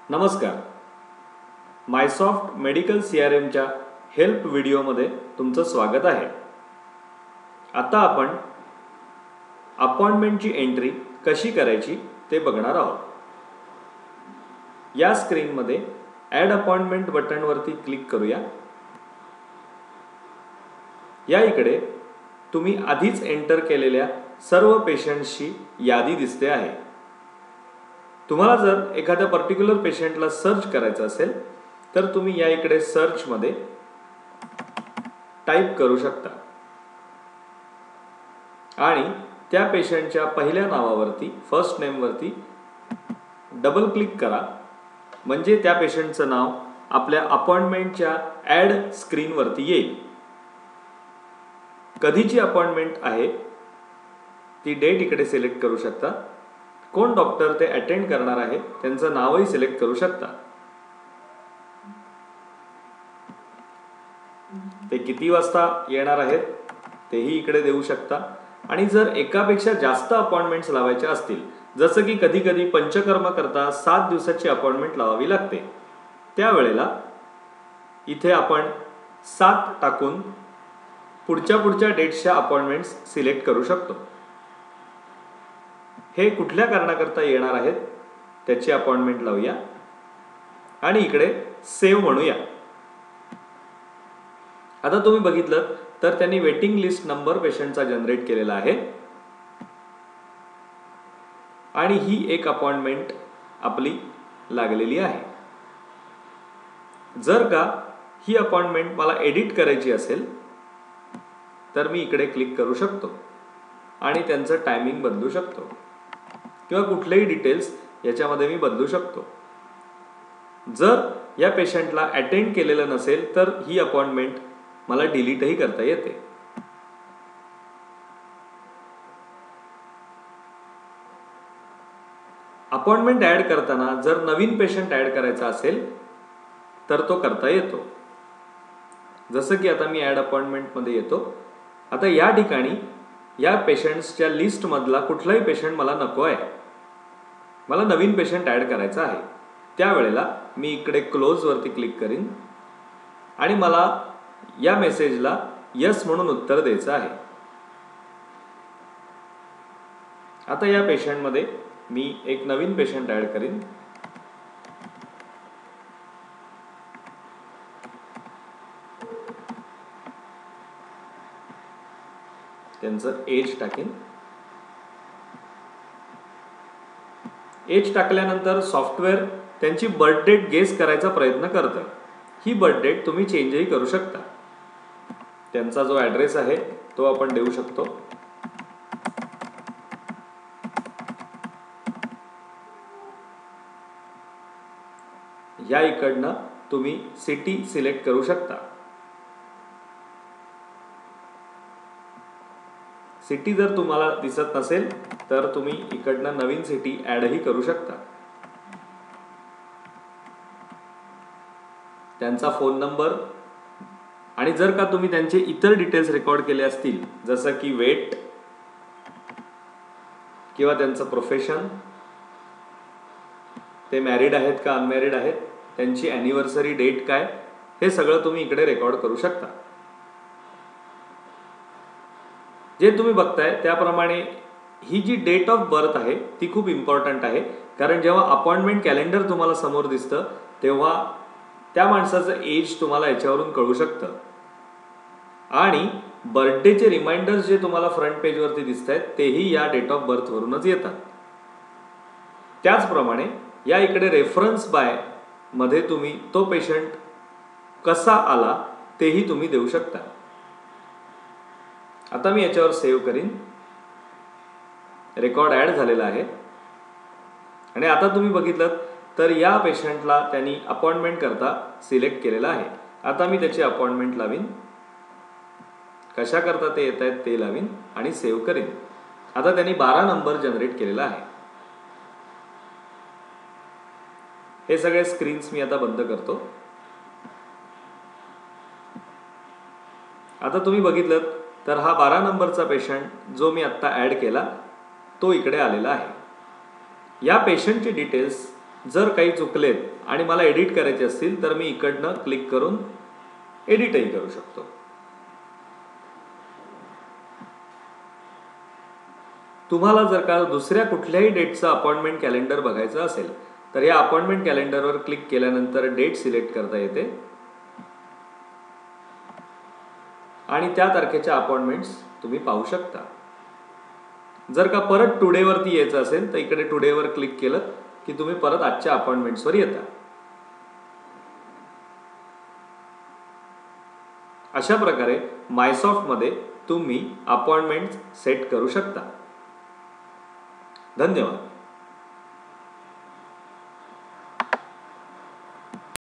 नमस्कार. मायसॉफ्ट medical CRMच्या help व्हिडिओमध्ये तुमचं स्वागत आहे. आता आपण अपॉइंटमेंटची एंट्री कशी करायची ते बघणार आहोत. या स्क्रीनमध्ये ॲड अपॉइंटमेंट बटनवरती क्लिक करूया. या इकडे तुम्ही आधीच एंटर केलेल्या सर्व पेशंट्सची यादी दिसते आहे. तुम्हाला जर एखाद्या पर्टिक्युलर पेशंटला सर्च करायचं असेल तर तुम्ही या इकडे सर्चमध्ये टाईप करू शकता आणि त्या पेशंटच्या पहिल्या नावावरती फर्स्ट नेमवरती डबल क्लिक करा. म्हणजे त्या पेशंटचं नाव आपल्या अपॉइंटमेंटच्या ॲड स्क्रीनवरती येईल. कधीची अपॉइंटमेंट आहे ती डेट इकडे सिलेक्ट करू शकता. कोण डॉक्टर ते अटेंड करणार आहे त्यांचं नावही सिलेक्ट करू शकता. ते किती वाजता येणार आहेत तेही इकडे देऊ शकता. आणि जर एकापेक्षा जास्त अपॉइंटमेंट्स लावायच्या असतील, जसं की कधी कधी पंचकर्म करता 7 दिवसाची अपॉइंटमेंट लावावी लागते, त्यावेळेला इथे आपण 7 टाकून पुढच्या डेट्सच्या अपॉइंटमेंट्स सिलेक्ट करू शकतो. हे कुठल्या कारणाकरता येणार आहेत त्याची अपॉइंटमेंट लावूया आणि इकडे सेव्ह म्हणूया. आता तुम्ही बघितलं तर त्यांनी वेटिंग लिस्ट नंबर पेशंटचा जनरेट केलेला आहे आणि ही एक अपॉइंटमेंट आपली लागलेली आहे. जर का ही अपॉइंटमेंट मला एडिट करायची असेल तर मी इकडे क्लिक करू शकतो आणि त्यांचं टायमिंग बदलू शकतो किंवा कुठलेही डिटेल्स याच्यामध्ये मी बदलू शकतो. जर या पेशंटला अटेंड केलेलं नसेल तर ही अपॉइंटमेंट मला डिलीटही करता येते. अपॉइंटमेंट ॲड करताना जर नवीन पेशंट ॲड करायचा असेल तर तो करता येतो. जसं की आता मी ॲड अपॉइंटमेंटमध्ये येतो. आता या ठिकाणी या पेशंट्सच्या लिस्टमधला कुठलाही पेशंट मला नको आहे, मला नवीन पेशंट ॲड करायचा आहे. त्यावेळेला मी इकडे क्लोजवरती क्लिक करीन आणि मला या मेसेजला यस म्हणून उत्तर द्यायचं आहे. आता या पेशंटमध्ये मी एक नवीन पेशंट ॲड करीन. त्यांचं एज टाकेन. एज टाकल्यानंतर सॉफ्टवेअर त्यांची बर्थ डेट गेस करायचा प्रयत्न करतं. ही बर्थ डेट तुम्ही चेंजही करू शकता. त्यांचा जो ॲड्रेस आहे तो आपण देऊ शकतो. या इकडनं तुम्ही सिटी सिलेक्ट करू शकता. सिटी जर तुम्हाला दिसत नसेल तर तुम्ही इकडनं नवीन सिटी ॲडही करू शकता. त्यांचा फोन नंबर आणि जर का तुम्ही त्यांचे इतर डिटेल्स रेकॉर्ड केले असतील, जसं की वेट किंवा त्यांचं प्रोफेशन, ते मॅरिड आहेत का अनमॅरिड आहेत, त्यांची ॲनिव्हर्सरी डेट काय, हे सगळं तुम्ही इकडे रेकॉर्ड करू शकता. जे तुम्ही बघताय त्याप्रमाणे ही जी डेट ऑफ बर्थ आहे ती खूप इम्पॉर्टंट आहे. कारण जेव्हा अपॉइंटमेंट कॅलेंडर तुम्हाला समोर दिसतं तेव्हा त्या माणसाचं एज तुम्हाला याच्यावरून कळू शकतं. आणि बर्थडेचे रिमाइंडर्स जे तुम्हाला फ्रंट पेजवरती दिसत आहेत तेही या डेट ऑफ बर्थवरूनच येतात. त्याचप्रमाणे या इकडे रेफरन्स बाय मध्ये तुम्ही तो पेशंट कसा आला तेही तुम्ही देऊ शकता. आता मी याच्यावर सेव्ह करीन. रेकॉर्ड ॲड झालेला आहे आणि आता तुम्ही बघितलं तर या पेशंटला त्यांनी अपॉइंटमेंट करता सिलेक्ट केलेला आहे. आता मी त्याची अपॉइंटमेंट लावीन. कशा करता ते येत आहेत ते लावीन आणि सेव्ह करीन. आता त्यांनी 12 नंबर जनरेट केलेला आहे. हे सगळे स्क्रीन्स मी आता बंद करतो. आता तुम्ही बघितलं तर हा 12 नंबरचा पेशंट जो मी आत्ता ॲड केला तो इकडे आलेला आहे. या पेशंटची डिटेल्स जर काही चुकलेत आणि मला एडिट करायचे असतील तर मी इकडनं क्लिक करून एडिटही करू शकतो. तुम्हाला जर का दुसऱ्या कुठल्याही डेटचं अपॉइंटमेंट कॅलेंडर बघायचं असेल तर या अपॉइंटमेंट कॅलेंडरवर क्लिक केल्यानंतर डेट सिलेक्ट करता येते आणि त्या तारखेच्या अपॉइंटमेंट्स तुम्ही पाहू शकता. जर का परत टुडेवरती यायचं असेल तर इकडे टुडेवर क्लिक केलं की तुम्ही परत आजच्या अपॉइंटमेंट्सवर येता. अशा प्रकारे मायसॉफ्टमध्ये तुम्ही अपॉइंटमेंट सेट करू शकता. धन्यवाद.